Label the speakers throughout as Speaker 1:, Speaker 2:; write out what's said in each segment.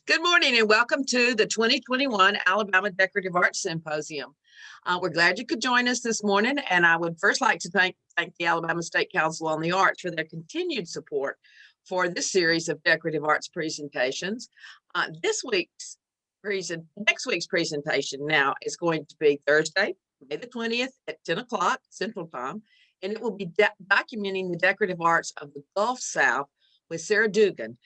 Speaker 1: Good morning and welcome to the 2021 Alabama Decorative Arts Symposium. We're glad you could join us this morning, and I would first like to thank the Alabama State Council on the Arts for their continued support for this series of decorative arts presentations. Next week's presentation now is going to be Thursday, May the 20th at 10 o'clock Central Time, and it will be documenting the decorative arts of the Gulf South with Sarah Dugan.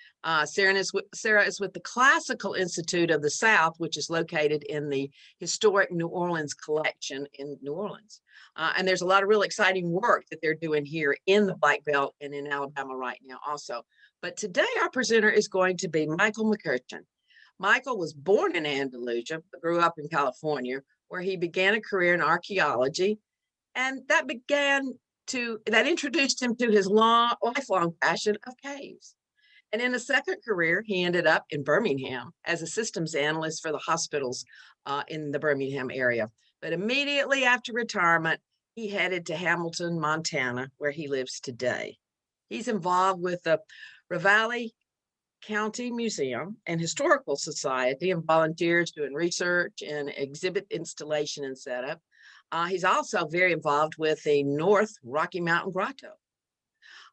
Speaker 1: Sarah is with the Classical Institute of the South, which is located in the historic New Orleans collection in New Orleans. And there's a lot of really exciting work that they're doing here in the Black Belt and in Alabama right now also. But today our presenter is going to be Michael McEachern. Michael was born in Andalusia, but grew up in California, where he began a career in archaeology, and that introduced him to his lifelong passion of caves. And in a second career, he ended up in Birmingham as a systems analyst for the hospitals in the Birmingham area. But immediately after retirement, he headed to Hamilton, Montana, where he lives today. He's involved with the Ravalli County Museum and Historical Society and volunteers doing research and exhibit installation and setup. He's also very involved with the North Rocky Mountain Grotto.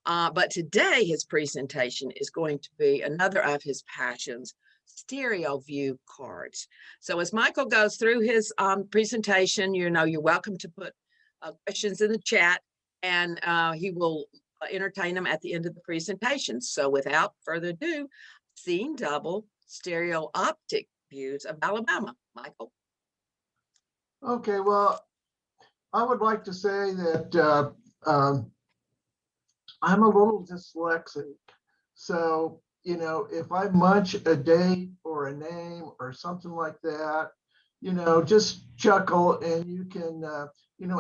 Speaker 1: But today his presentation is going to be another of his passions, stereo view cards. So as Michael goes through his presentation, you're welcome to put questions in the chat, and he will entertain them at the end of the presentation. So without further ado, seeing double stereoptic views of Alabama. Michael.
Speaker 2: Okay, well, I would like to say that I'm a little dyslexic. So, if I munch a date or a name or something like that, just chuckle, and you can,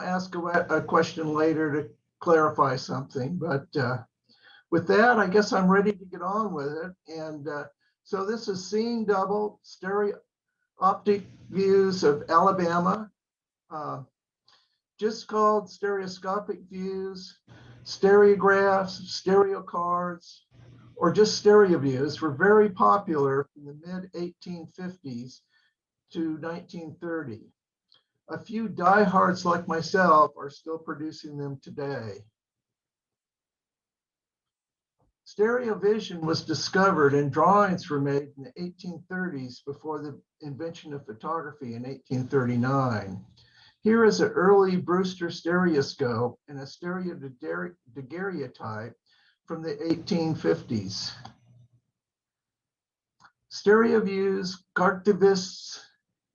Speaker 2: ask a question later to clarify something. But with that, I guess I'm ready to get on with it. And so this is seeing double stereoptic views of Alabama. Just called stereoscopic views, stereographs, stereo cards, or just stereo views were very popular from the mid-1850s to 1930. A few diehards like myself are still producing them today. Stereo vision was discovered and drawings were made in the 1830s before the invention of photography in 1839. Here is an early Brewster stereoscope and a stereo daguerreotype from the 1850s. Stereo views, cartivists,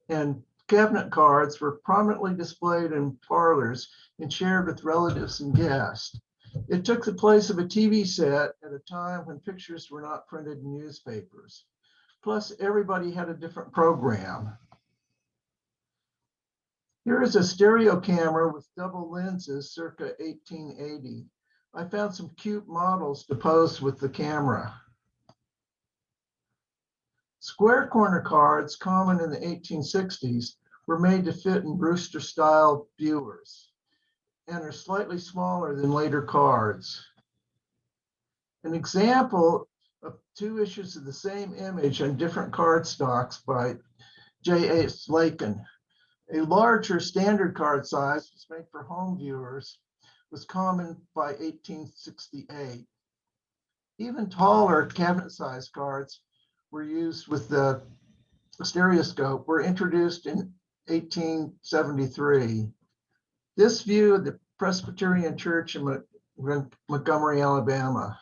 Speaker 2: and cabinet cards were prominently displayed in parlors and shared with relatives and guests. It took the place of a TV set at a time when pictures were not printed in newspapers. Plus, everybody had a different program. Here is a stereo camera with double lenses circa 1880. I found some cute models to pose with the camera. Square corner cards, common in the 1860s, were made to fit in Brewster style viewers and are slightly smaller than later cards. An example of two issues of the same image on different cardstocks by J.H. Lakin. A larger standard card size was made for home viewers, was common by 1868. Even taller cabinet-sized cards were used with the stereoscope, were introduced in 1873. This view of the Presbyterian Church in Montgomery, Alabama.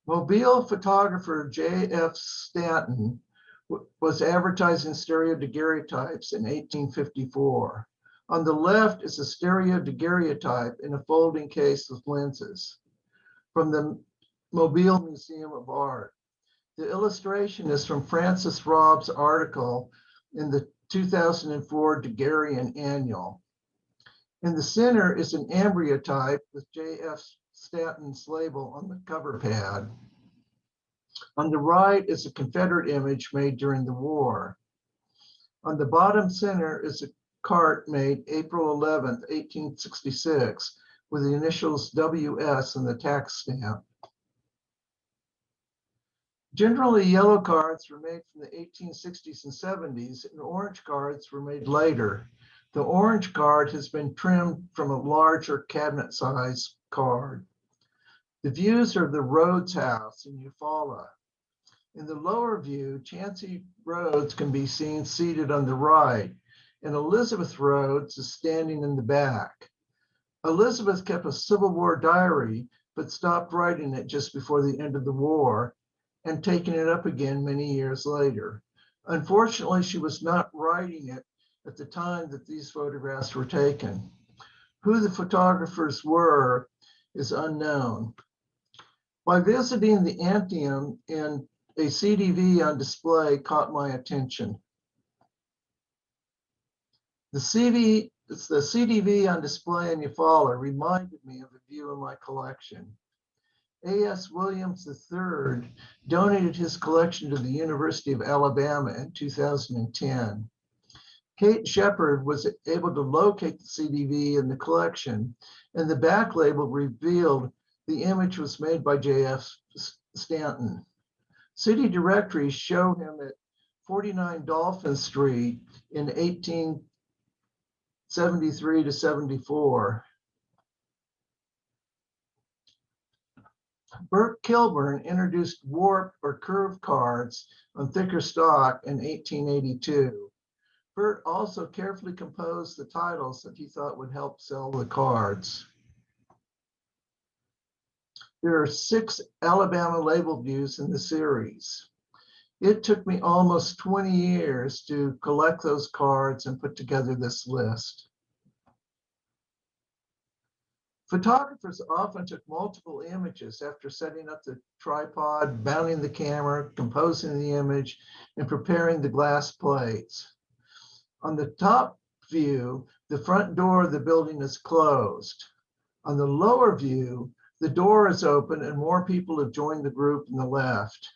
Speaker 2: Mobile photographer J.F. Stanton was advertising stereo daguerreotypes in 1854. On the left is a stereo daguerreotype in a folding case with lenses from the Mobile Museum of Art. The illustration is from Francis Robb's article in the 2004 Daguerrean Annual. In the center is an embryotype with J.F. Stanton's label on the cover pad. On the right is a Confederate image made during the war. On the bottom center is a cart made April 11th, 1866, with the initials WS and the tax stamp. Generally, yellow cards were made from the 1860s and 70s, and orange cards were made later. The orange card has been trimmed from a larger cabinet-sized card. The views are the Rhodes House in Eufaula. In the lower view, Chancey Rhodes can be seen seated on the right, and Elizabeth Rhodes is standing in the back. Elizabeth kept a Civil War diary, but stopped writing it just before the end of the war, and taking it up again many years later. Unfortunately, she was not writing it at the time that these photographs were taken. Who the photographers were is unknown. By visiting the Antium, and a CDV on display caught my attention. The CDV on display in Eufaula reminded me of a view in my collection. A.S. Williams III donated his collection to the University of Alabama in 2010. Kate Shepard was able to locate the CDV in the collection, and the back label revealed the image was made by J.F. Stanton. City directories show him at 49 Dolphin Street in 1873 to 74. Burt Kilburn introduced warped or curved cards on thicker stock in 1882. Burt also carefully composed the titles that he thought would help sell the cards. There are 6 Alabama label views in the series. It took me almost 20 years to collect those cards and put together this list. Photographers often took multiple images after setting up the tripod, mounting the camera, composing the image, and preparing the glass plates. On the top view, the front door of the building is closed. On the lower view, the door is open and more people have joined the group on the left.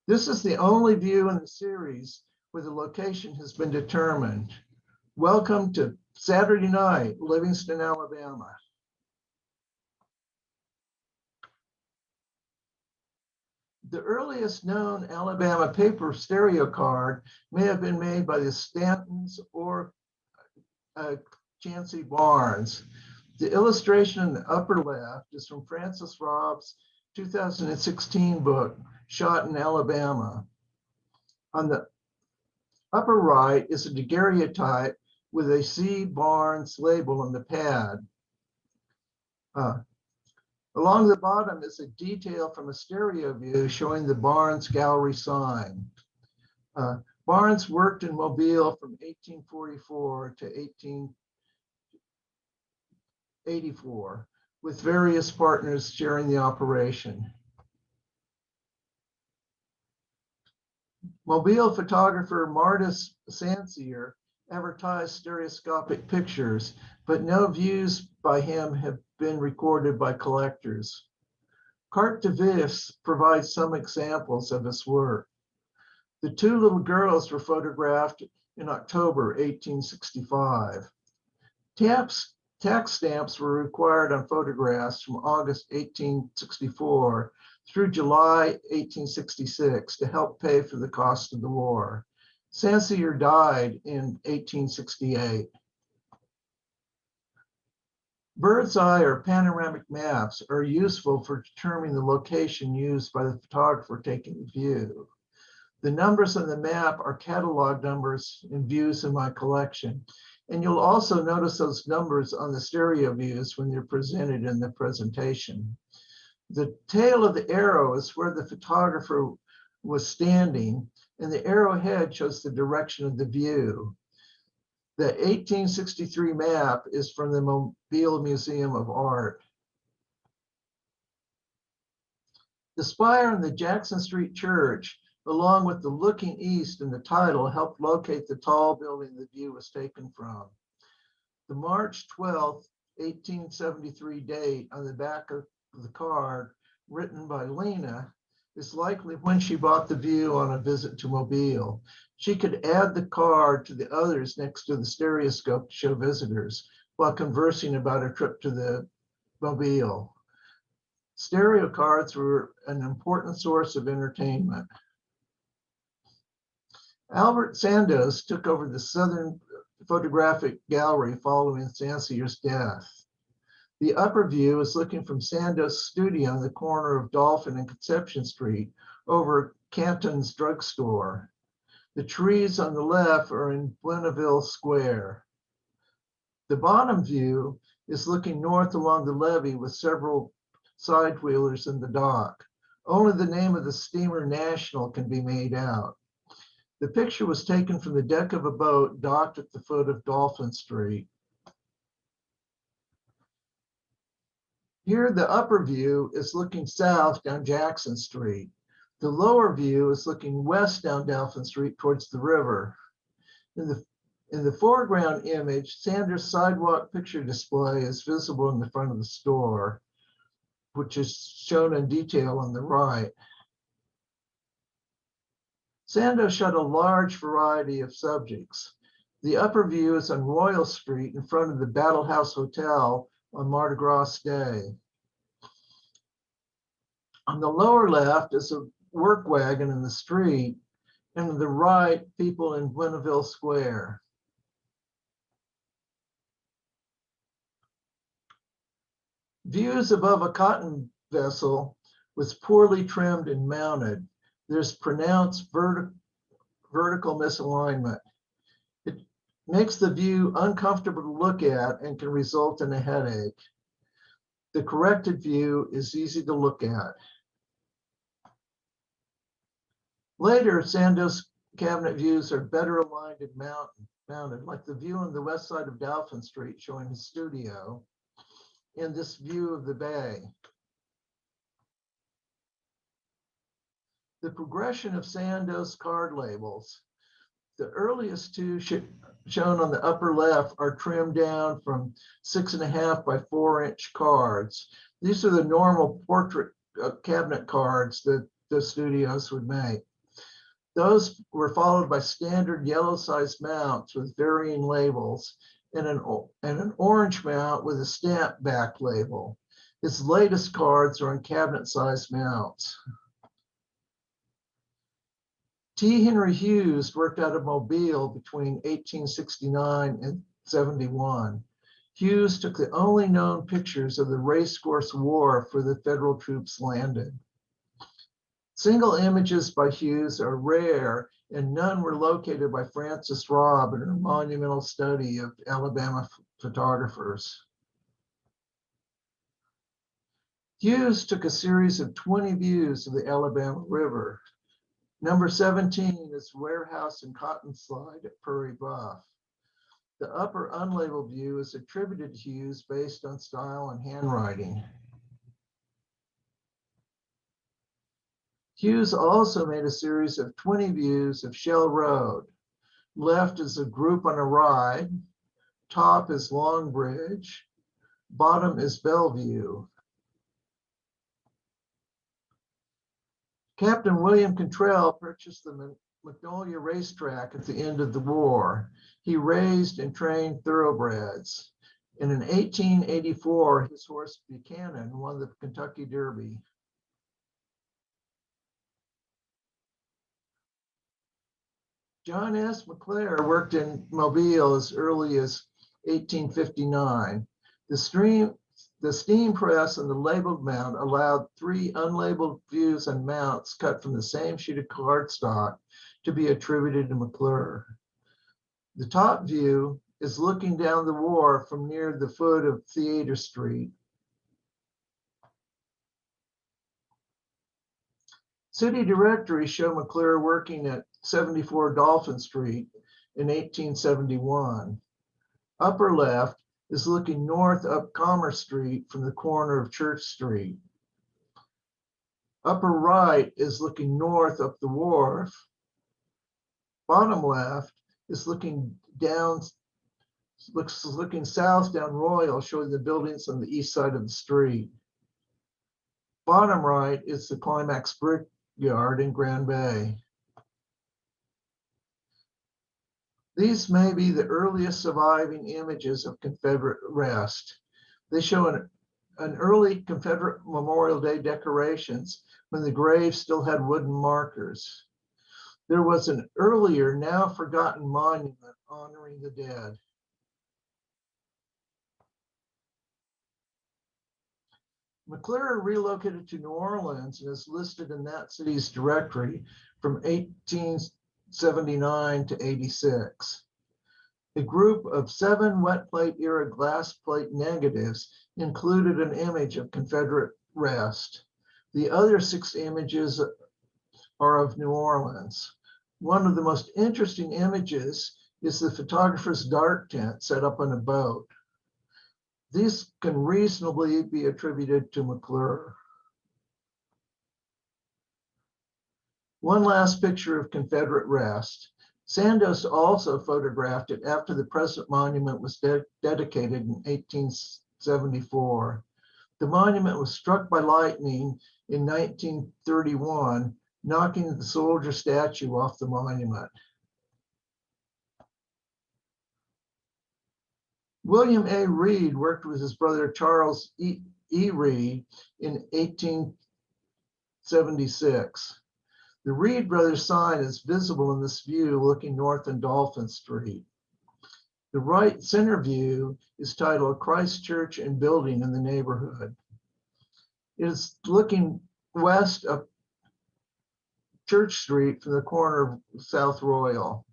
Speaker 2: This is the only view in the series where the location has been determined. Welcome to Saturday night, Livingston, Alabama. The earliest known Alabama paper stereo card may have been made by the Stantons or Chancey Barnes. The illustration in the upper left is from Francis Robb's 2016 book, Shot in Alabama. On the upper right is a daguerreotype with a C. Barnes label on the pad. Along the bottom is a detail from a stereo view showing the Barnes gallery sign. Barnes worked in Mobile from 1844 to 1884, with various partners sharing the operation. Mobile photographer Martis Sancier advertised stereoscopic pictures, but no views by him have been recorded by collectors. Carte de Vifs provides some examples of his work. The 2 little girls were photographed in October 1865. Tax stamps were required on photographs from August 1864 through July 1866 to help pay for the cost of the war. Sancier died in 1868. Bird's eye or panoramic maps are useful for determining the location used by the photographer taking the view. The numbers on the map are catalog numbers and views in my collection. And you'll also notice those numbers on the stereo views when they're presented in the presentation. The tail of the arrow is where the photographer was standing, and the arrowhead shows the direction of the view. The 1863 map is from the Mobile Museum of Art. The spire on the Jackson Street Church, along with the looking east in the title, helped locate the tall building the view was taken from. The March 12, 1873 date on the back of the card, written by Lena, is likely when she bought the view on a visit to Mobile. She could add the card to the others next to the stereoscope to show visitors while conversing about a trip to the Mobile. Stereo cards were an important source of entertainment. Albert Sandoz took over the Southern Photographic Gallery following Sansier's death. The upper view is looking from Sandoz's studio on the corner of Dolphin and Conception Street over Canton's drugstore. The trees on the left are in Buennaville Square. The bottom view is looking north along the levee with several side wheelers in the dock. Only the name of the steamer National can be made out. The picture was taken from the deck of a boat docked at the foot of Dolphin Street. Here, the upper view is looking south down Jackson Street. The lower view is looking west down Dolphin Street towards the river. In the foreground image, Sanders' sidewalk picture display is visible in the front of the store, which is shown in detail on the right. Sandoz shot a large variety of subjects. The upper view is on Royal Street in front of the Battle House Hotel on Mardi Gras Day. On the lower left is a work wagon in the street, and on the right, people in Buennaville Square. Views above a cotton vessel was poorly trimmed and mounted. There's pronounced vertical misalignment. It makes the view uncomfortable to look at and can result in a headache. The corrected view is easy to look at. Later, Sandoz cabinet views are better aligned and mounted, like the view on the west side of Dolphin Street showing his studio, and this view of the bay. The progression of Sandoz card labels. The earliest two shown on the upper left are trimmed down from 6.5 by 4-inch cards. These are the normal portrait cabinet cards that the studios would make. Those were followed by standard yellow-sized mounts with varying labels and an orange mount with a stamp back label. His latest cards are on cabinet-sized mounts. T. Henry Hughes worked out of Mobile between 1869 and 71. Hughes took the only known pictures of the racecourse wharf where the Federal troops landed. Single images by Hughes are rare, and none were located by Frances Robb in her monumental study of Alabama photographers. Hughes took a series of 20 views of the Alabama River. Number 17 is Warehouse and Cotton Slide at Prairie Bluff. The upper unlabeled view is attributed to Hughes based on style and handwriting. Hughes also made a series of 20 views of Shell Road. Left is a group on a ride, top is Long Bridge, bottom is Bellevue. Captain William Cantrell purchased the Magnolia Racetrack at the end of the war. He raised and trained thoroughbreds. And in 1884, his horse Buchanan won the Kentucky Derby. John S. McClure worked in Mobile as early as 1859. The steam press and the labeled mount allowed 3 unlabeled views and mounts cut from the same sheet of cardstock to be attributed to McClure. The top view is looking down the wharf from near the foot of Theater Street. City directories show McClure working at 74 Dolphin Street in 1871. Upper left is looking north up Commerce Street from the corner of Church Street. Upper right is looking north up the wharf. Bottom left is looking south down Royal, showing the buildings on the east side of the street. Bottom right is the Climax Brickyard in Grand Bay. These may be the earliest surviving images of Confederate rest. They show an early Confederate Memorial Day decorations when the grave still had wooden markers. There was an earlier, now forgotten monument honoring the dead. McClure relocated to New Orleans and is listed in that city's directory from 1879 to 86. A group of 7 wet plate era glass plate negatives included an image of Confederate rest. The other 6 images are of New Orleans. One of the most interesting images is the photographer's dark tent set up on a boat. These can reasonably be attributed to McClure. One last picture of Confederate rest. Sandos also photographed it after the present monument was dedicated in 1874. The monument was struck by lightning in 1931, knocking the soldier statue off the monument. William A. Reed worked with his brother Charles E. Reed in 1876. The Reed brothers sign is visible in this view looking north on Dolphin Street. The right center view is titled Christ Church and Building in the Neighborhood. It is looking west up Church Street from the corner of South Royal.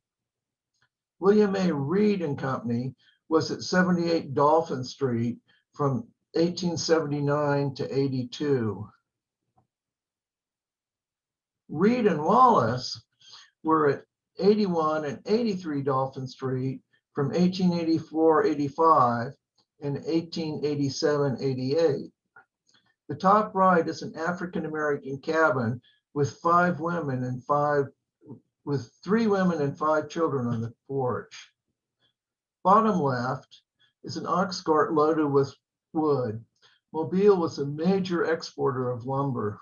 Speaker 2: William A. Reed and Company was at 78 Dolphin Street from 1879 to 82. Reed and Wallace were at 81 and 83 Dolphin Street from 1884-85 and 1887-88. The top right is an African-American cabin with 3 women and 5 children on the porch. Bottom left is an ox cart loaded with wood. Mobile was a major exporter of lumber.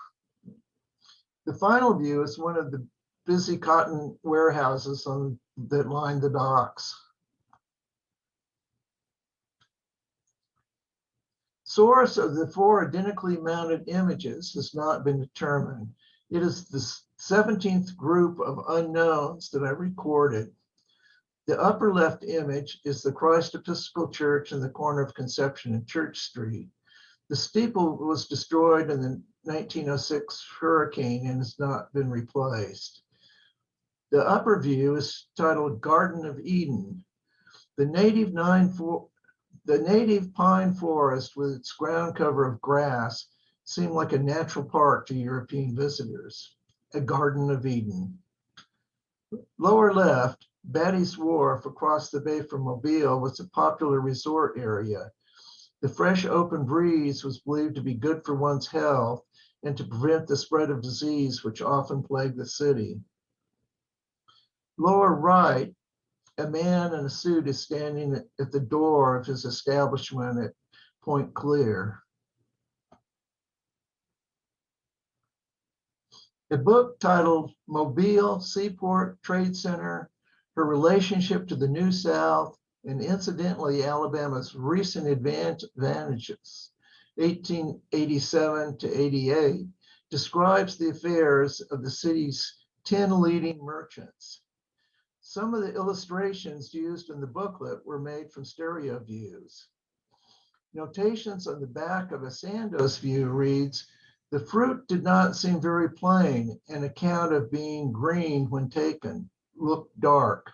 Speaker 2: The final view is one of the busy cotton warehouses that line the docks. Source of the 4 identically mounted images has not been determined. It is the 17th group of unknowns that I recorded. The upper left image is the Christ Episcopal Church in the corner of Conception and Church Street. The steeple was destroyed in the 1906 hurricane and has not been replaced. The upper view is titled Garden of Eden. The native pine forest with its ground cover of grass seemed like a natural park to European visitors, a Garden of Eden. Lower left, Batty's Wharf across the bay from Mobile was a popular resort area. The fresh open breeze was believed to be good for one's health and to prevent the spread of disease which often plagued the city. Lower right, a man in a suit is standing at the door of his establishment at Point Clear. A book titled Mobile Seaport Trade Center, Her Relationship to the New South, and incidentally, Alabama's recent advantages, 1887 to 88, describes the affairs of the city's 10 leading merchants. Some of the illustrations used in the booklet were made from stereo views. Notations on the back of a Sandos view reads, "The fruit did not seem very plain, an account of being green when taken, looked dark."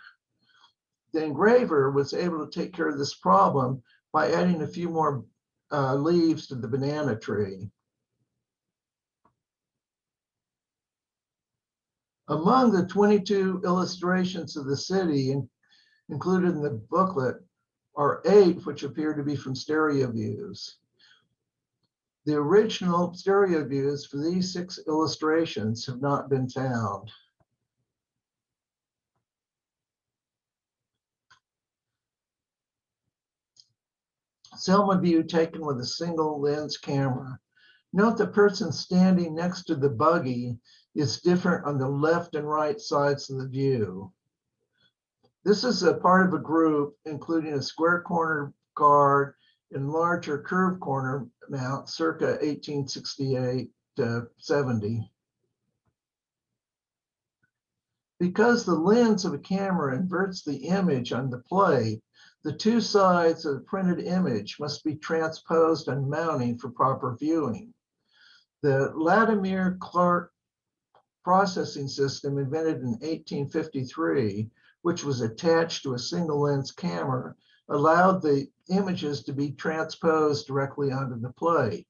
Speaker 2: The engraver was able to take care of this problem by adding a few more leaves to the banana tree. Among the 22 illustrations of the city included in the booklet are 8 which appear to be from stereo views. The original stereo views for these 6 illustrations have not been found. Selma view taken with a single lens camera. Note the person standing next to the buggy is different on the left and right sides of the view. This is a part of a group, including a square corner guard, in larger curved corner mount circa 1868 to 70. Because the lens of a camera inverts the image on the plate, the two sides of the printed image must be transposed on mounting for proper viewing. The Latimer Clark processing system invented in 1853, which was attached to a single lens camera, allowed the images to be transposed directly onto the plate.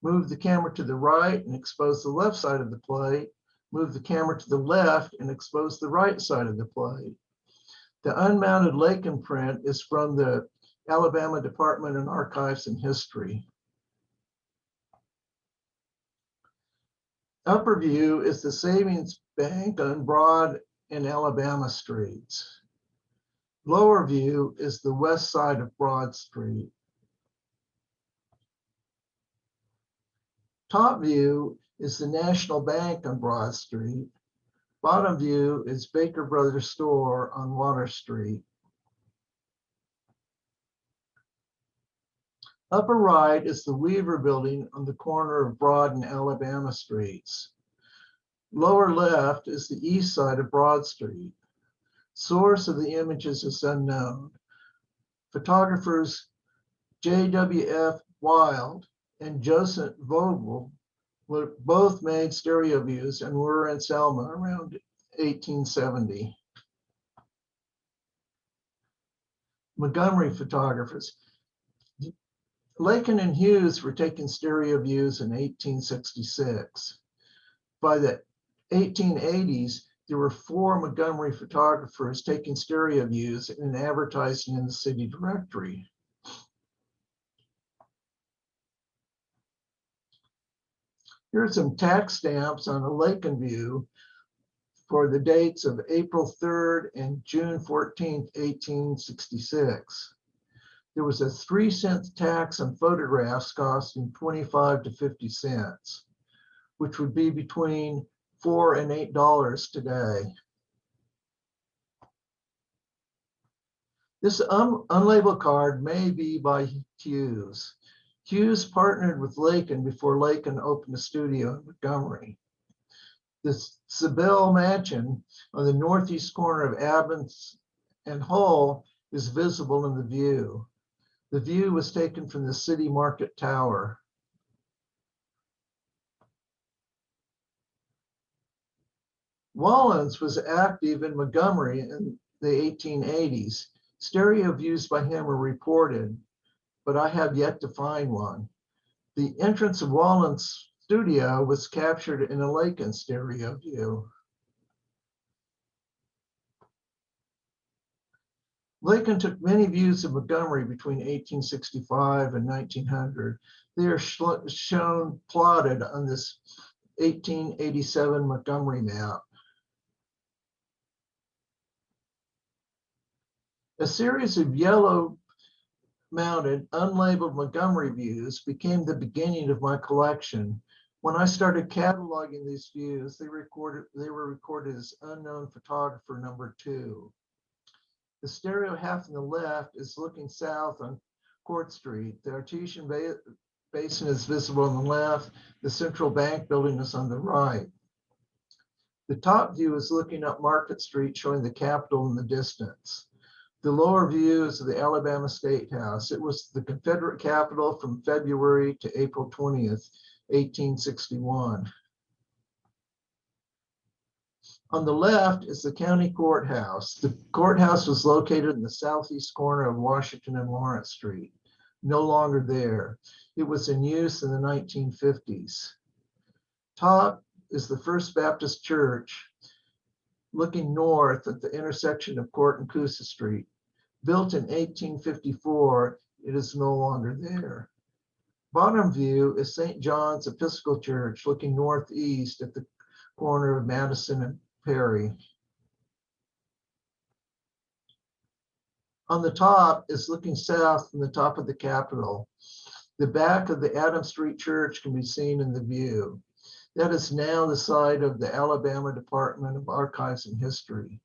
Speaker 2: Move the camera to the right and expose the left side of the plate. Move the camera to the left and expose the right side of the plate. The unmounted Lakin print is from the Alabama Department of Archives and History. Upper view is the savings bank on Broad and Alabama streets. Lower view is the west side of Broad Street. Top view is the National Bank on Broad Street. Bottom view is Baker Brothers Store on Water Street. Upper right is the Weaver Building on the corner of Broad and Alabama Streets. Lower left is the east side of Broad Street. Source of the images is unknown. Photographers J.W.F. Wild and Joseph Vogel both made stereo views and were in Selma around 1870. Montgomery photographers. Lakin and Hughes were taking stereo views in 1866. By the 1880s, there were 4 Montgomery photographers taking stereo views and advertising in the city directory. Here are some tax stamps on a Lakin view for the dates of April 3rd and June 14th, 1866. There was a 3-cent tax on photographs costing 25 to 50 cents, which would be between $4 and $8 today. This unlabeled card may be by Hughes. Hughes partnered with Lakin before Lakin opened a studio in Montgomery. The Sabelle Mansion on the northeast corner of Abbins and Hull is visible in the view. The view was taken from the City Market Tower. Wallens was active in Montgomery in the 1880s. Stereo views by him were reported, but I have yet to find one. The entrance of Wallens' studio was captured in a Lakin stereo view. Lakin took many views of Montgomery between 1865 and 1900. They are shown plotted on this 1887 Montgomery map. A series of yellow mounted unlabeled Montgomery views became the beginning of my collection. When I started cataloging these views, they were recorded as unknown photographer number 2. The stereo half on the left is looking south on Court Street. The Artesian Basin is visible on the left. The Central Bank building is on the right. The top view is looking up Market Street, showing the Capitol in the distance. The lower view is of the Alabama State House. It was the Confederate Capitol from February to April 20th, 1861. On the left is the county courthouse. The courthouse was located in the southeast corner of Washington and Lawrence Street. No longer there. It was in use in the 1950s. Top is the First Baptist Church, looking north at the intersection of Court and Coosa Street. Built in 1854, it is no longer there. Bottom view is St. John's Episcopal Church, looking northeast at the corner of Madison and Perry. On the top is looking south from the top of the Capitol. The back of the Adams Street Church can be seen in the view. That is now the site of the Alabama Department of Archives and History.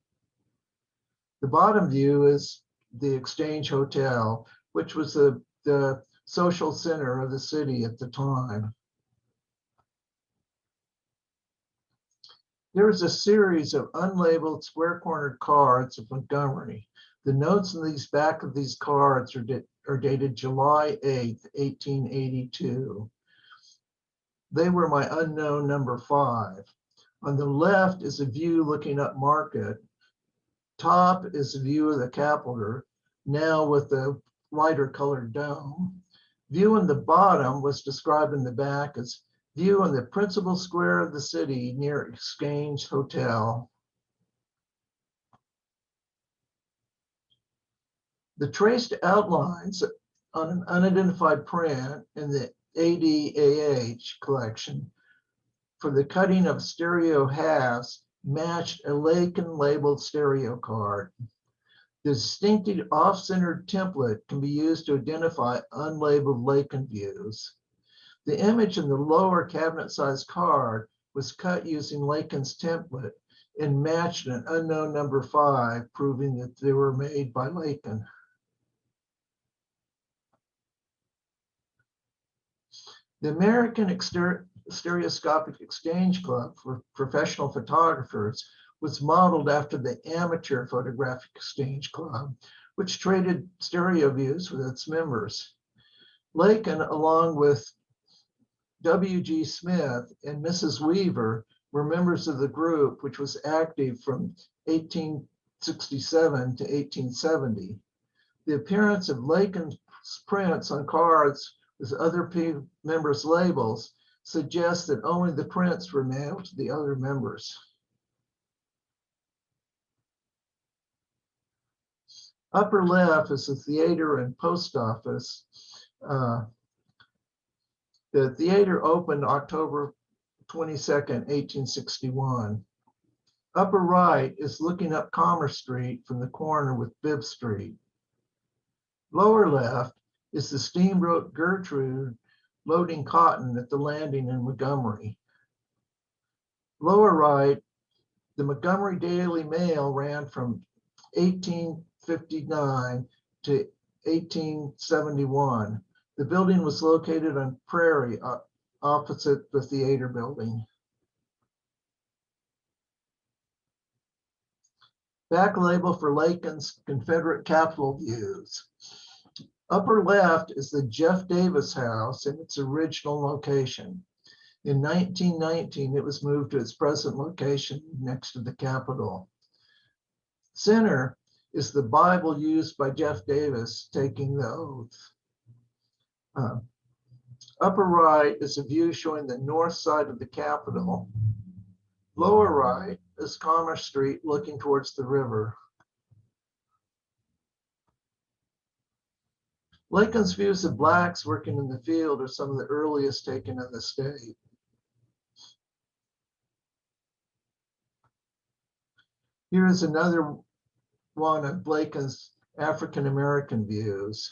Speaker 2: The bottom view is the Exchange Hotel, which was the the social center of the city at the time. There is a series of unlabeled square-cornered cards of Montgomery. The notes in these back of these cards are dated July 8th, 1882. They were my unknown number 5. On the left is a view looking up Market. Top is a view of the Capitol, now with the lighter colored dome. View in the bottom was described in the back as view on the principal square of the city near Exchange Hotel. The traced outlines on an unidentified print in the ADAH collection for the cutting of stereo halves matched a Lakin labeled stereo card. The distinctive off-centered template can be used to identify unlabeled Lakin views. The image in the lower cabinet-sized card was cut using Lakin's template and matched an unknown number 5, proving that they were made by Lakin. The American Stereoscopic Exchange Club for professional photographers was modeled after the Amateur Photographic Exchange Club, which traded stereo views with its members. Lakin, along with W.G. Smith and Mrs. Weaver, were members of the group, which was active from 1867 to 1870. The appearance of Lakin's prints on cards with other members' labels suggests that only the prints were mailed to the other members. Upper left is the theater and post office. The theater opened October 22nd, 1861. Upper right is looking up Commerce Street from the corner with Bibb Street. Lower left is the steamboat Gertrude loading cotton at the landing in Montgomery. Lower right, the Montgomery Daily Mail ran from 1859 to 1871. The building was located on Prairie opposite the theater building. Back label for Lakin's Confederate Capitol views. Upper left is the Jeff Davis House in its original location. In 1919, it was moved to its present location next to the Capitol. Center is the Bible used by Jeff Davis taking the oath. Upper right is a view showing the north side of the Capitol. Lower right is Commerce Street looking towards the river. Lakin's views of blacks working in the field are some of the earliest taken in the state. Here is another one of Lakin's African-American views.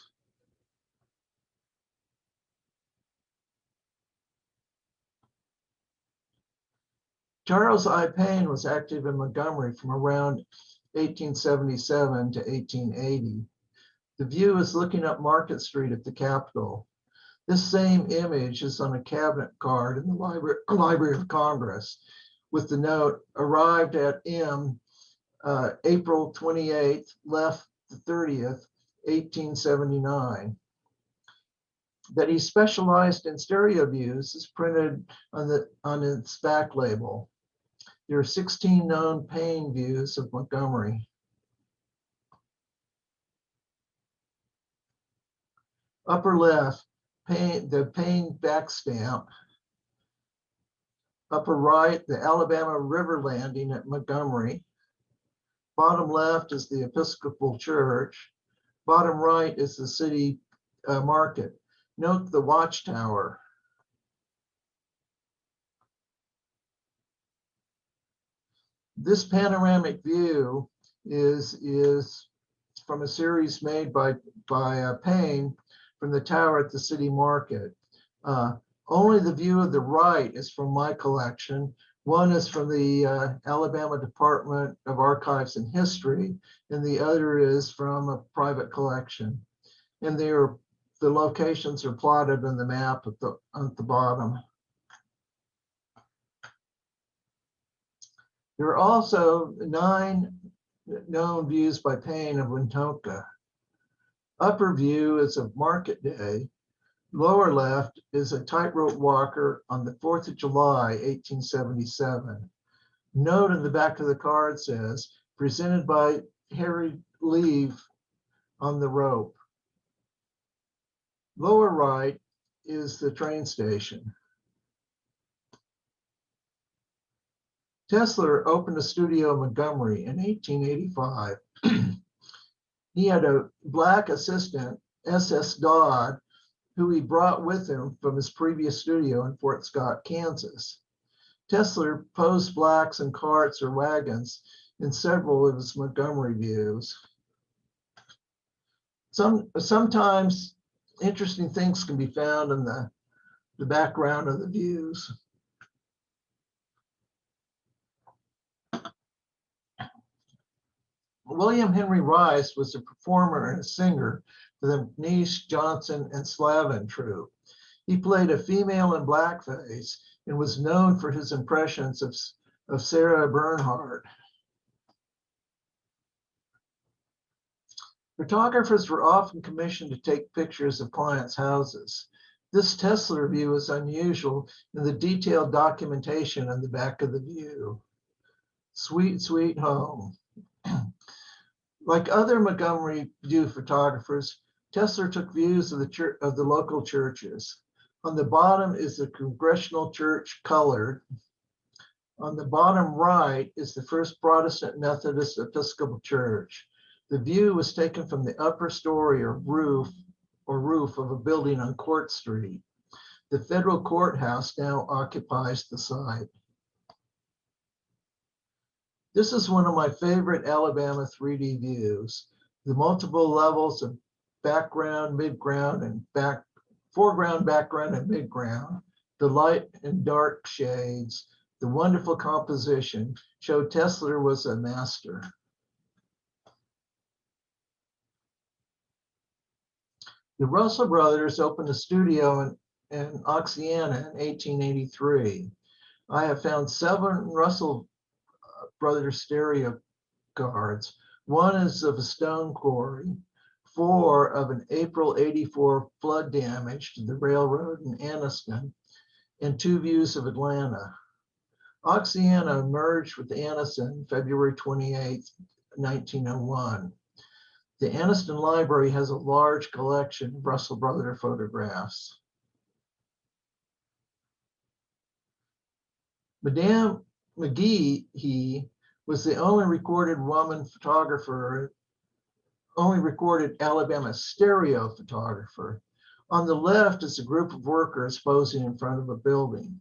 Speaker 2: Charles I. Payne was active in Montgomery from around 1877 to 1880. The view is looking up Market Street at the Capitol. This same image is on a cabinet card in the Library of Congress with the note, arrived at M, April 28th, left the 30th, 1879. That he specialized in stereo views is printed on its back label. There are 16 known Payne views of Montgomery. Upper left, the Payne back stamp. Upper right, the Alabama River landing at Montgomery. Bottom left is the Episcopal Church. Bottom right is the city market. Note the watchtower. This panoramic view is from a series made by Payne from the tower at the city market. Only the view of the right is from my collection. One is from the Alabama Department of Archives and History, and the other is from a private collection. And they are the locations are plotted on the map at the bottom. There are also 9 known views by Payne of Wintonka. Upper view is of Market Day. Lower left is a tightrope walker on the 4th of July, 1877. Note in the back of the card says, presented by Harry Leave on the rope. Lower right is the train station. Tesla opened a studio in Montgomery in 1885. He had a black assistant, S.S. Dodd, who he brought with him from his previous studio in Fort Scott, Kansas. Tesla posed blacks in carts or wagons in several of his Montgomery views. Sometimes interesting things can be found in the background of the views. William Henry Rice was a performer and a singer for the McNeish, Johnson, and Slavin troupe. He played a female in blackface and was known for his impressions of Sarah Bernhardt. Photographers were often commissioned to take pictures of clients' houses. This Tesla view is unusual in the detailed documentation on the back of the view. Sweet, sweet home. Like other Montgomery view photographers, Tesla took views of the local churches. On the bottom is the Congregational Church colored. On the bottom right is the First Protestant Methodist Episcopal Church. The view was taken from the upper story or roof of a building on Court Street. The federal courthouse now occupies the site. This is one of my favorite Alabama 3D views. The multiple levels of background, midground, and foreground, background, and midground, the light and dark shades, the wonderful composition show Tesla was a master. The Russell brothers opened a studio in Oxiana in 1883. I have found 7 Russell brothers stereo cards. 1 is of a stone quarry, 4 of an April 84 flood damage to the railroad in Anniston, and 2 views of Atlanta. Oxiana merged with Anniston February 28, 1901. The Anniston Library has a large collection of Russell Brother photographs. Madame McGee was the only recorded woman photographer, only recorded Alabama stereo photographer. On the left is a group of workers posing in front of a building.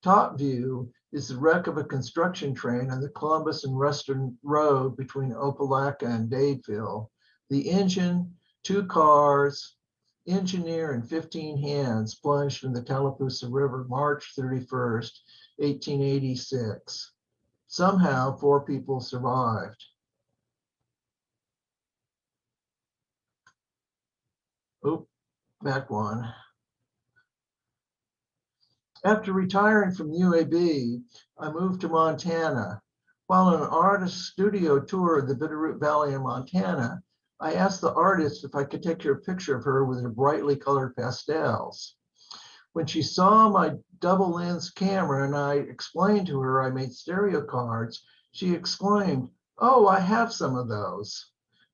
Speaker 2: Top view is the wreck of a construction train on the Columbus and Western Road between Opelika and Dadeville. The engine, 2 cars, engineer, and 15 hands plunged in the Tallapoosa River March 31st, 1886. Somehow, 4 people survived. Oh, back one. After retiring from UAB, I moved to Montana. While on an artist studio tour of the Bitterroot Valley in Montana, I asked the artist if I could take her a picture of her with her brightly colored pastels. When she saw my double lens camera and I explained to her I made stereo cards, she exclaimed, "Oh, I have some of those."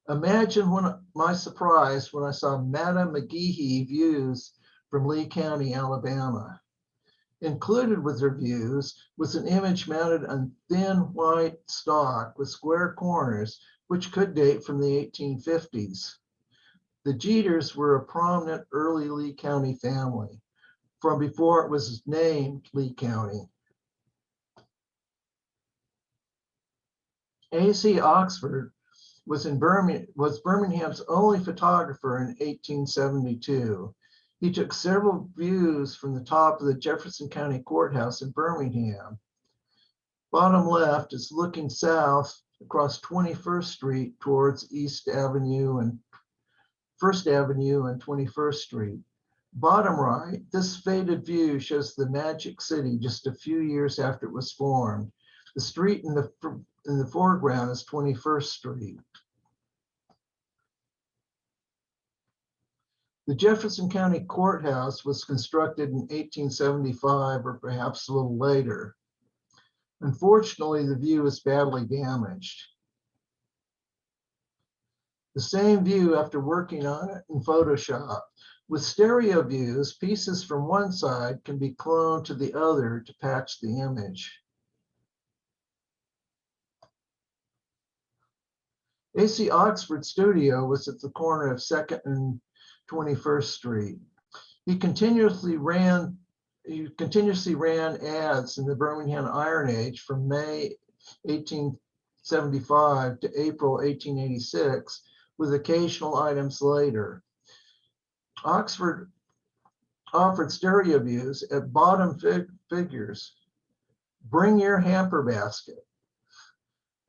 Speaker 2: Imagine my surprise when I saw Madame McGee views from Lee County, Alabama. Included with her views was an image mounted on thin white stock with square corners, which could date from the 1850s. The Jeters were a prominent early Lee County family from before it was named Lee County. A.C. Oxford was Birmingham's only photographer in 1872. He took several views from the top of the Jefferson County Courthouse in Birmingham. Bottom left is looking south across 21st Street towards East Avenue and First Avenue and 21st Street. Bottom right, this faded view shows the Magic City just a few years after it was formed. The street in the foreground is 21st Street. The Jefferson County Courthouse was constructed in 1875 or perhaps a little later. Unfortunately, the view is badly damaged. The same view after working on it in Photoshop. With stereo views, pieces from one side can be cloned to the other to patch the image. AC Oxford's studio was at the corner of 2nd and 21st Street. He continuously ran ads in the Birmingham Iron Age from May 1875 to April 1886, with occasional items later. Oxford offered stereo views at bottom figures. Bring your hamper basket.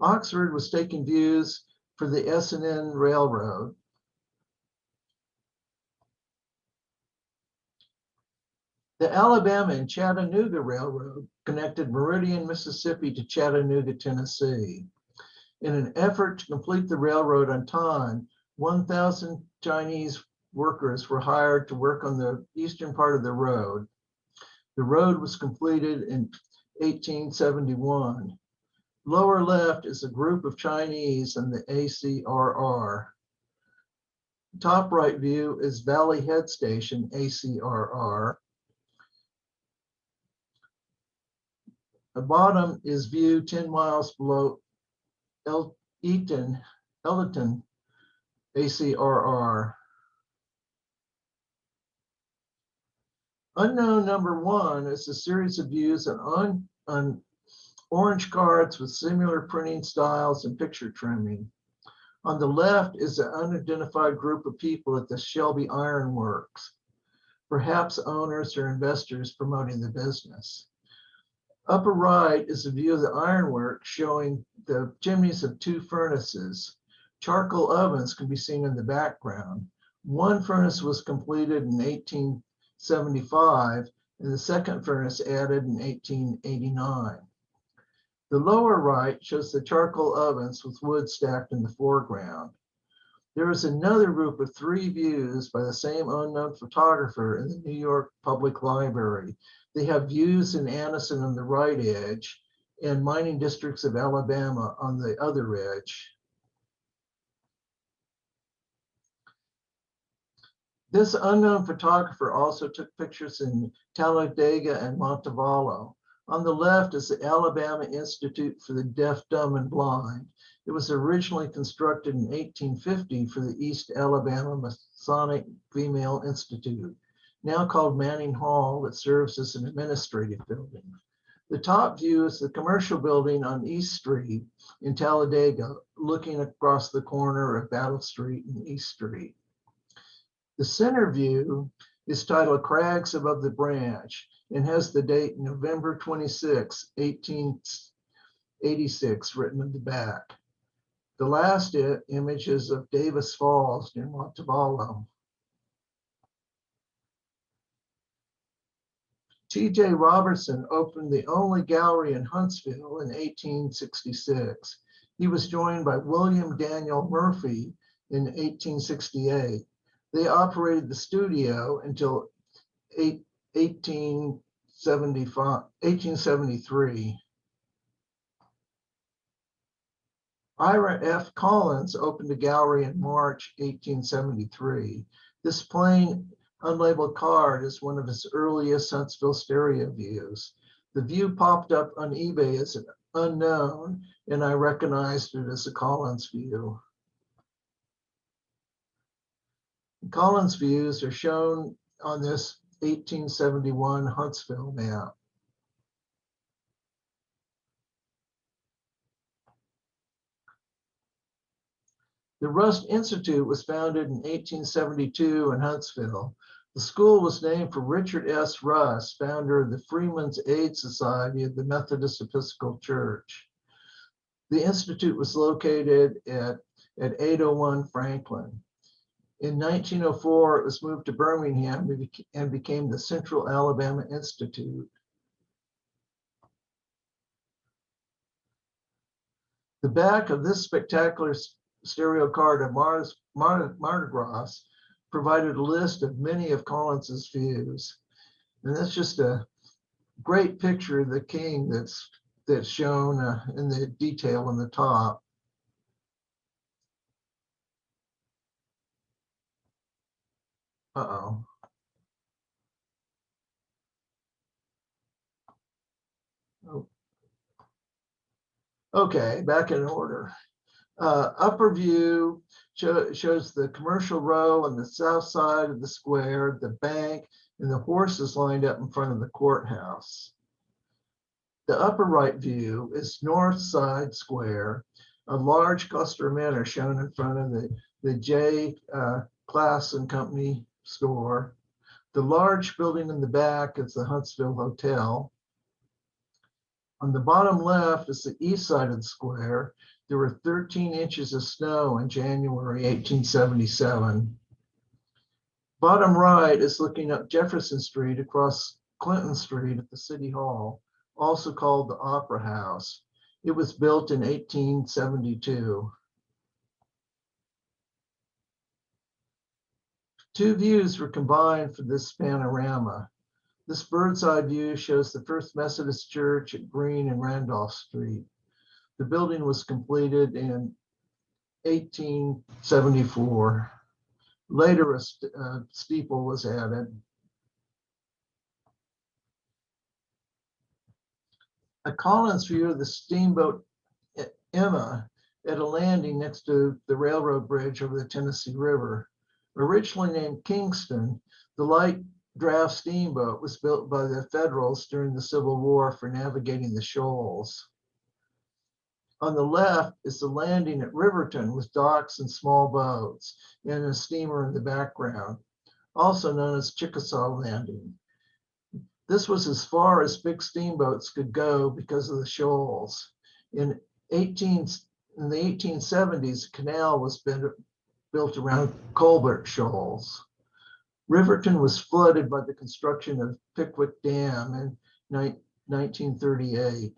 Speaker 2: Oxford was taking views for the S&N Railroad. The Alabama and Chattanooga Railroad connected Meridian, Mississippi to Chattanooga, Tennessee. In an effort to complete the railroad on time, 1,000 Chinese workers were hired to work on the eastern part of the road. The road was completed in 1871. Lower left is a group of Chinese and the ACRR. Top right view is Valley Head Station, ACRR. The bottom is view 10 miles below Elton, ACRR. Unknown number 1 is a series of views on orange cards with similar printing styles and picture trimming. On the left is an unidentified group of people at the Shelby Iron Works, perhaps owners or investors promoting the business. Upper right is a view of the ironworks showing the chimneys of 2 furnaces. Charcoal ovens can be seen in the background. One furnace was completed in 1875 and the second furnace added in 1889. The lower right shows the charcoal ovens with wood stacked in the foreground. There is another group of 3 views by the same unknown photographer in the New York Public Library. They have views in Anniston on the right edge and mining districts of Alabama on the other edge. This unknown photographer also took pictures in Talladega and Montevallo. On the left is the Alabama Institute for the Deaf, Dumb, and Blind. It was originally constructed in 1850 for the East Alabama Masonic Female Institute, now called Manning Hall, that serves as an administrative building. The top view is the commercial building on East Street in Talladega, looking across the corner of Battle Street and East Street. The center view is titled Crags Above the Branch and has the date November 26, 1886 written in the back. The last image is of Davis Falls near Montevallo. T.J. Robertson opened the only gallery in Huntsville in 1866. He was joined by William Daniel Murphy in 1868. They operated the studio until 1873. Ira F. Collins opened a gallery in March 1873. This plain, unlabeled card is one of his earliest Huntsville stereo views. The view popped up on eBay as an unknown, and I recognized it as a Collins view. Collins views are shown on this 1871 Huntsville map. The Rust Institute was founded in 1872 in Huntsville. The school was named for Richard S. Rust, founder of the Freeman's Aid Society of the Methodist Episcopal Church. The institute was located at 801 Franklin. In 1904, it was moved to Birmingham and became the Central Alabama Institute. The back of this spectacular stereo card of Mardi Gras provided a list of many of Collins's views. And that's just a great picture of the king that's shown in the detail on the top. Uh-oh. Oh. Okay, back in order. Upper view shows the commercial row on the south side of the square, the bank, and the horses lined up in front of the courthouse. The upper right view is north side square. A large cluster of men are shown in front of the J. Class and Company store. The large building in the back is the Huntsville Hotel. On the bottom left is the east side of the square. There were 13 inches of snow in January 1877. Bottom right is looking up Jefferson Street across Clinton Street at the City Hall, also called the Opera House. It was built in 1872. Two views were combined for this panorama. This bird's eye view shows the First Methodist Church at Green and Randolph Street. The building was completed in 1874. Later, a steeple was added. A Collins view of the steamboat Emma at a landing next to the railroad bridge over the Tennessee River. Originally named Kingston, the light draft steamboat was built by the Federals during the Civil War for navigating the shoals. On the left is the landing at Riverton with docks and small boats and a steamer in the background, also known as Chickasaw Landing. This was as far as big steamboats could go because of the shoals. In the 1870s, a canal was built around Colbert Shoals. Riverton was flooded by the construction of Pickwick Dam in 1938.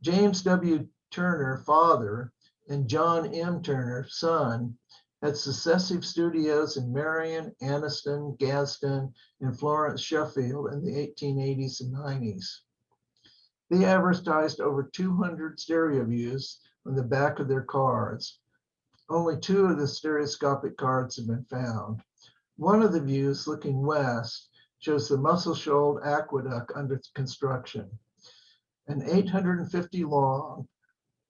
Speaker 2: James W. Turner, father, and John M. Turner, son, had successive studios in Marion, Anniston, Gadsden, and Florence Sheffield in the 1880s and 90s. They advertised over 200 stereo views on the back of their cards. Only 2 of the stereoscopic cards have been found. One of the views, looking west, shows the Muscle Shoals Aqueduct under construction. An 850 long,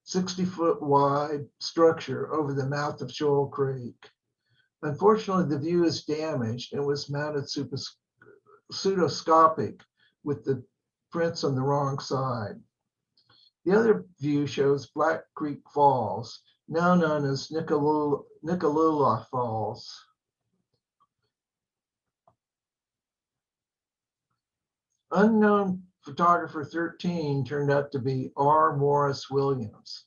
Speaker 2: 60-foot wide structure over the mouth of Shoal Creek. Unfortunately, the view is damaged and was mounted pseudoscopic with the prints on the wrong side. The other view shows Black Creek Falls, now known as Nicolula Falls. Unknown photographer 13 turned out to be R. Morris Williams.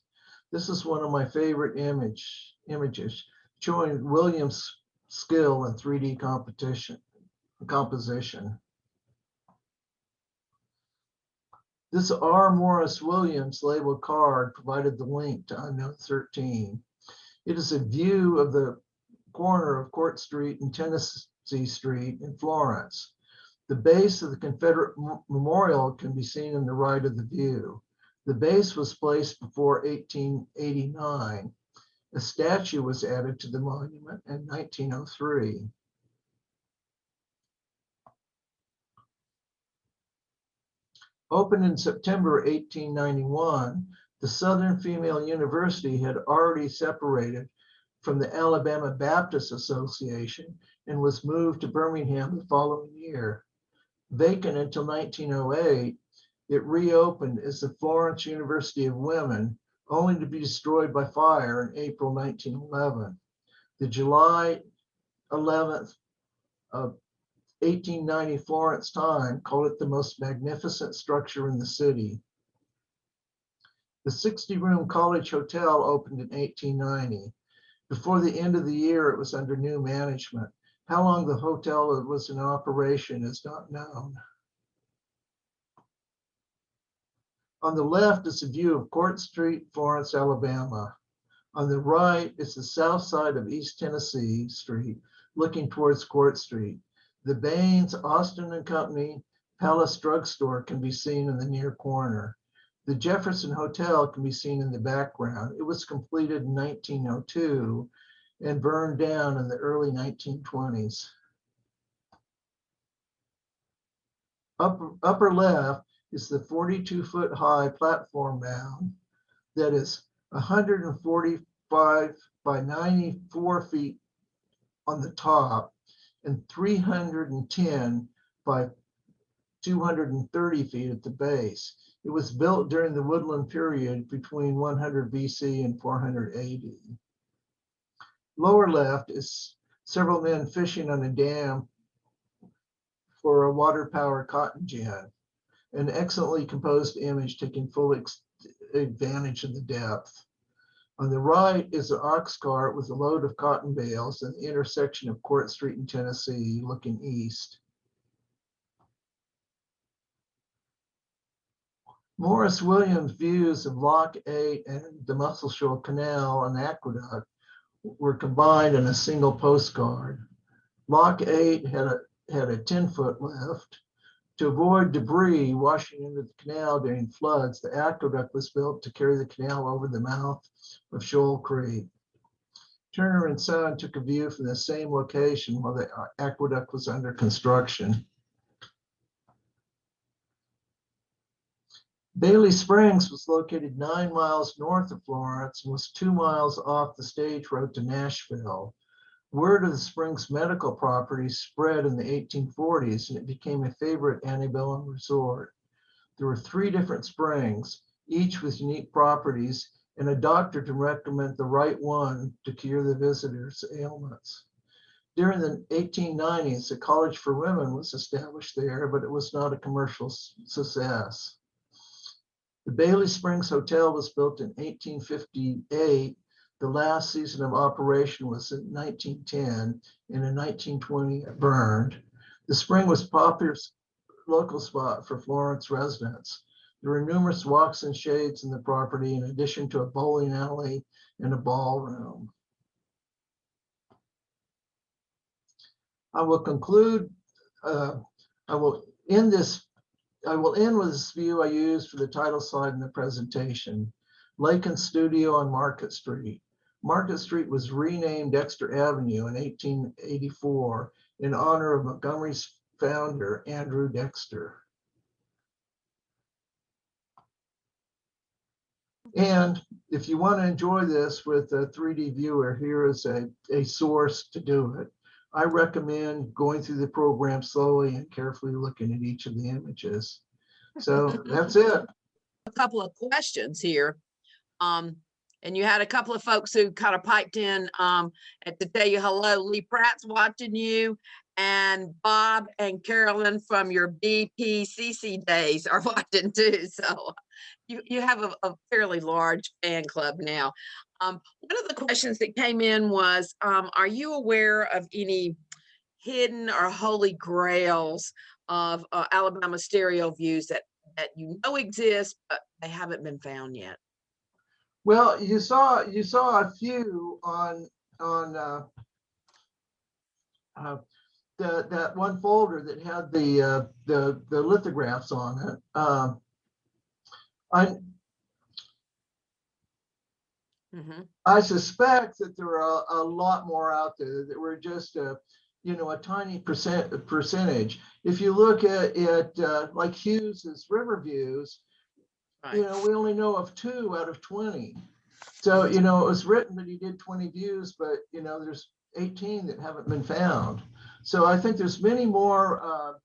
Speaker 2: This is one of my favorite images showing Williams' skill in 3D composition. This R. Morris Williams labeled card provided the link to Unknown 13. It is a view of the corner of Court Street and Tennessee Street in Florence. The base of the Confederate memorial can be seen on the right of the view. The base was placed before 1889. A statue was added to the monument in 1903. Opened in September 1891, the Southern Female University had already separated from the Alabama Baptist Association and was moved to Birmingham the following year. Vacant until 1908, it reopened as the Florence University of Women, only to be destroyed by fire in April 1911. The July 11th of 1890 Florence Time called it the most magnificent structure in the city. The 60-room College Hotel opened in 1890. Before the end of the year, it was under new management. How long the hotel was in operation is not known. On the left is a view of Court Street, Florence, Alabama. On the right is the south side of East Tennessee Street, looking towards Court Street. The Baines, Austin and Company, Palace Drugstore can be seen in the near corner. The Jefferson Hotel can be seen in the background. It was completed in 1902 and burned down in the early 1920s. Upper left is the 42-foot high platform mound that is 145 by 94 feet on the top and 310 by 230 feet at the base. It was built during the woodland period between 100 BC and 480. Lower left is several men fishing on a dam for a water-powered cotton gin, an excellently composed image taking full advantage of the depth. On the right is an ox cart with a load of cotton bales at the intersection of Court Street and Tennessee, looking east. Morris Williams' views of Lock 8 and the Muscle Shoals Canal and Aqueduct were combined in a single postcard. Lock 8 had a 10-foot lift. To avoid debris washing into the canal during floods, the aqueduct was built to carry the canal over the mouth of Shoal Creek. Turner and Son took a view from the same location while the aqueduct was under construction. Bailey Springs was located 9 miles north of Florence and was 2 miles off the stage road to Nashville. Word of the Springs medical properties spread in the 1840s, and it became a favorite antebellum resort. There were 3 different springs, each with unique properties, and a doctor to recommend the right one to cure the visitors' ailments. During the 1890s, a college for women was established there, but it was not a commercial success. The Bailey Springs Hotel was built in 1858. The last season of operation was in 1910, and in 1920 it burned. The spring was a popular local spot for Florence residents. There were numerous walks and shades in the property, in addition to a bowling alley and a ballroom. I will conclude, I will end with this view I used for the title slide in the presentation. Lake and Studio on Market Street. Market Street was renamed Dexter Avenue in 1884 in honor of Montgomery's founder, Andrew Dexter. And if you want to enjoy this with a 3D viewer, here is a source to do it. I recommend going through the program slowly and carefully looking at each of the images. So that's it.
Speaker 1: A couple of questions here. And you had a couple of folks who kind of piped in to tell you hello. Lee Pratt's watching you, and Bob and Carolyn from your BPCC days are watching too. So you have a fairly large fan club now. One of the questions that came in was, are you aware of any hidden or holy grails of Alabama stereo views that you know exist, but they haven't been found yet?
Speaker 2: Well, you saw a few on that one folder that had the lithographs on it. I suspect that there are a lot more out there that were just a tiny percentage. If you look at like Hughes's river views, right, we only know of 2 out of 20. So it was written that he did 20 views, but there's 18 that haven't been found. So I think there's many more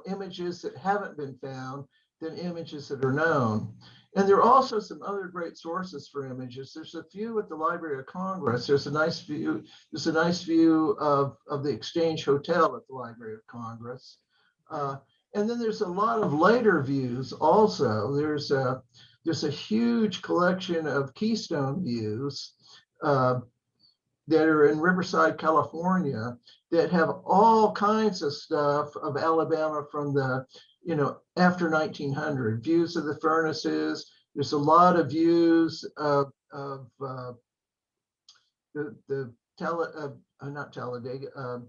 Speaker 2: images that haven't been found than images that are known. And there are also some other great sources for images. There's a few at the Library of Congress. There's a nice view. There's a nice view of the Exchange Hotel at the Library of Congress. And then there's a lot of later views also. There's there's a huge collection of Keystone views that are in Riverside, California, that have all kinds of stuff of Alabama from the, after 1900, views of the furnaces. There's a lot of views of not Talladega,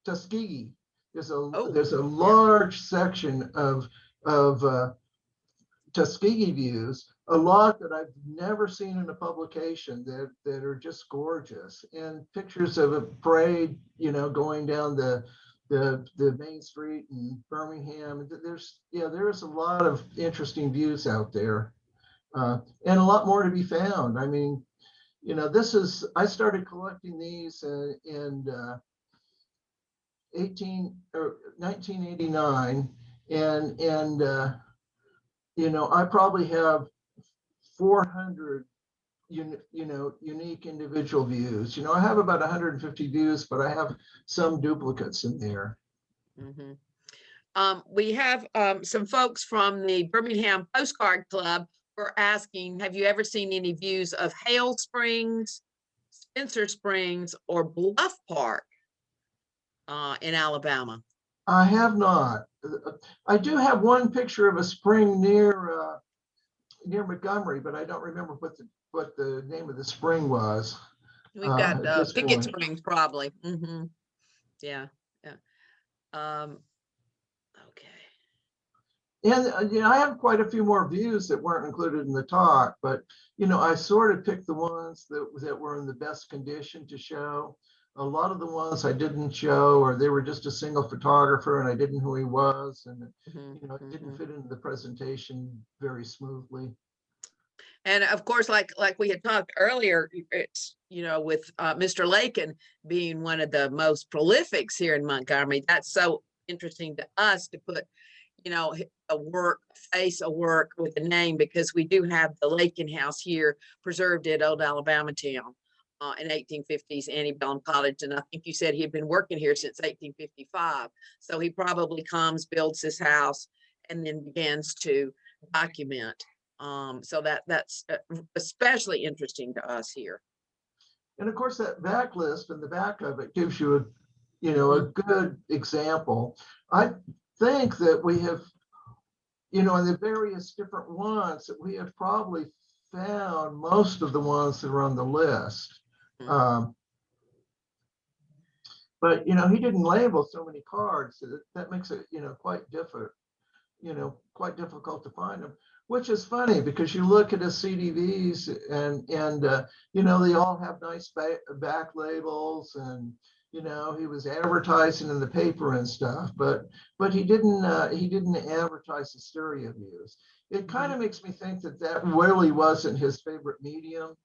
Speaker 2: Tuskegee. There's a large section of Tuskegee views, a lot that I've never seen in a publication that are just gorgeous, and pictures of a parade, going down the main street in Birmingham. There's a lot of interesting views out there, and a lot more to be found. I mean, I started collecting these in 1989, and I probably have 400 unique individual views. I have about 150 views, but I have some duplicates in there.
Speaker 1: Mm-hmm. We have some folks from the Birmingham Postcard Club were asking, have you ever seen any views of Hale Springs, Spencer Springs, or Bluff Park in Alabama?
Speaker 2: I have not. I do have one picture of a spring near Montgomery, but I don't remember what the name of the spring was.
Speaker 1: We've got Pickett
Speaker 2: point.
Speaker 1: Springs, probably. Mm-hmm. Yeah. Okay.
Speaker 2: And I have quite a few more views that weren't included in the talk, but I sort of picked the ones that were in the best condition to show. A lot of the ones I didn't show, or they were just a single photographer and I didn't know who he was, and it didn't fit into the presentation very smoothly.
Speaker 1: And of course, like we had talked earlier, it's with Mr. Lakin being one of the most prolifics here in Montgomery. That's so interesting to us to put a face of work with a name, because we do have the Lakin House here preserved at Old Alabama Town in 1850s, Antebellum College. And I think you said he had been working here since 1855. So he probably comes, builds his house, and then begins to document. So that's especially interesting to us here.
Speaker 2: And of course, that backlist in the back of it gives you a good example. I think that we have, in the various different ones, that we have probably found most of the ones that are on the list. But he didn't label so many cards, so that makes it quite difficult to find them. Which is funny, because you look at his CDVs and they all have nice back labels, and he was advertising in the paper and stuff, but he didn't advertise the stereo views. It kind of makes me think that really wasn't his favorite medium,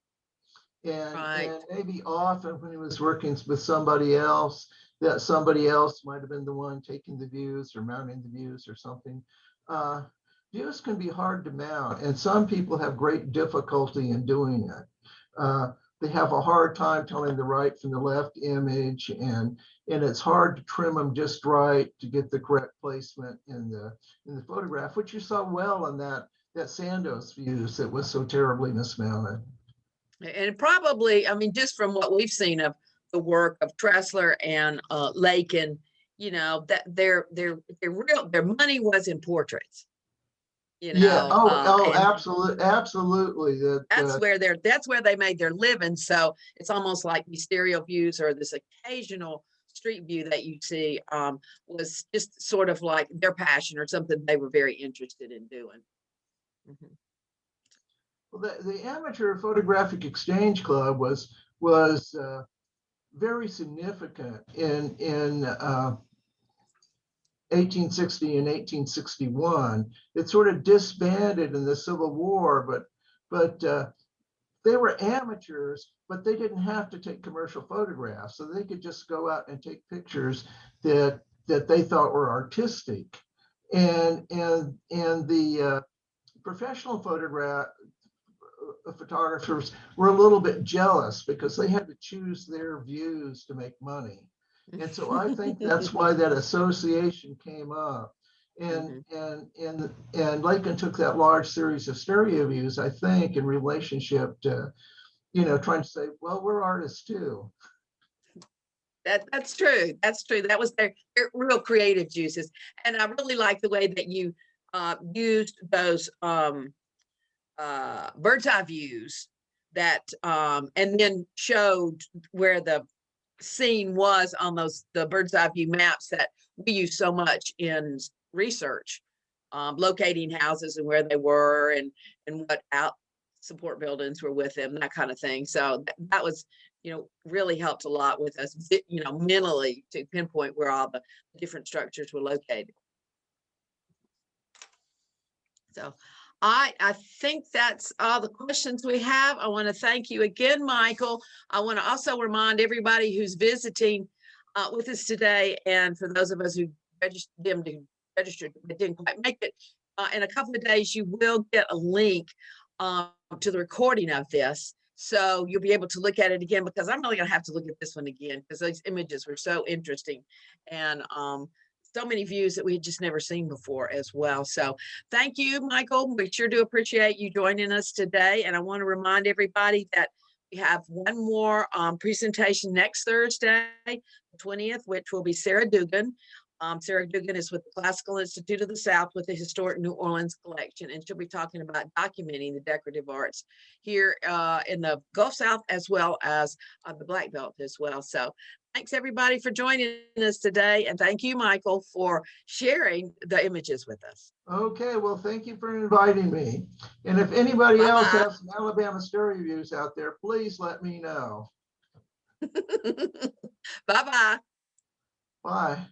Speaker 2: and maybe often when he was working with somebody else, that somebody else might have been the one taking the views or mounting the views or something. Views can be hard to mount, and some people have great difficulty in doing it. They have a hard time telling the right from the left image, and it's hard to trim them just right to get the correct placement in the photograph, which you saw well in that Sandoz views that was so terribly mismounted.
Speaker 1: And probably, just from what we've seen of the work of Tressler and Lakin, that their money was in portraits.
Speaker 2: Absolutely.
Speaker 1: That's where they made their living. So it's almost like these stereo views or this occasional street view that you see was just sort of like their passion or something they were very interested in doing. Mm-hmm.
Speaker 2: Well, the Amateur Photographic Exchange Club was very significant in 1860 and 1861. It sort of disbanded in the Civil War, but they were amateurs, but they didn't have to take commercial photographs, so they could just go out and take pictures that they thought were artistic, and the professional photographers were a little bit jealous because they had to choose their views to make money. And so I think that's why that association came up. And,
Speaker 1: Mhm.
Speaker 2: and Lakin took that large series of stereo views, I think, in relationship to, trying to say, well, we're artists too.
Speaker 1: That's true. That's true. That was their real creative juices. And I really like the way that you used those bird's eye views that and then showed where the scene was on the bird's eye view maps that we use so much in research, locating houses and where they were and what out support buildings were with them, that kind of thing. So that was, really helped a lot with us, mentally to pinpoint where all the different structures were located. So I think that's all the questions we have. I want to thank you again, Michael. I want to also remind everybody who's visiting with us today, and for those of us who registered but didn't quite make it, in a couple of days you will get a link to the recording of this. So you'll be able to look at it again, because I'm really going to have to look at this one again because those images were so interesting, and so many views that we had just never seen before as well. So thank you, Michael. We sure do appreciate you joining us today. And I want to remind everybody that we have one more presentation next Thursday, the 20th, which will be Sarah Dugan. Sarah Dugan is with the Classical Institute of the South with the Historic New Orleans Collection, and she'll be talking about documenting the decorative arts here in the Gulf South as well as the Black Belt as well. So thanks everybody for joining us today, and thank you, Michael, for sharing the images with us.
Speaker 2: Okay, well, thank you for inviting me. And if anybody else
Speaker 1: Bye-bye.
Speaker 2: has some Alabama stereo views out there, please let me know.
Speaker 1: Bye-bye.
Speaker 2: Bye.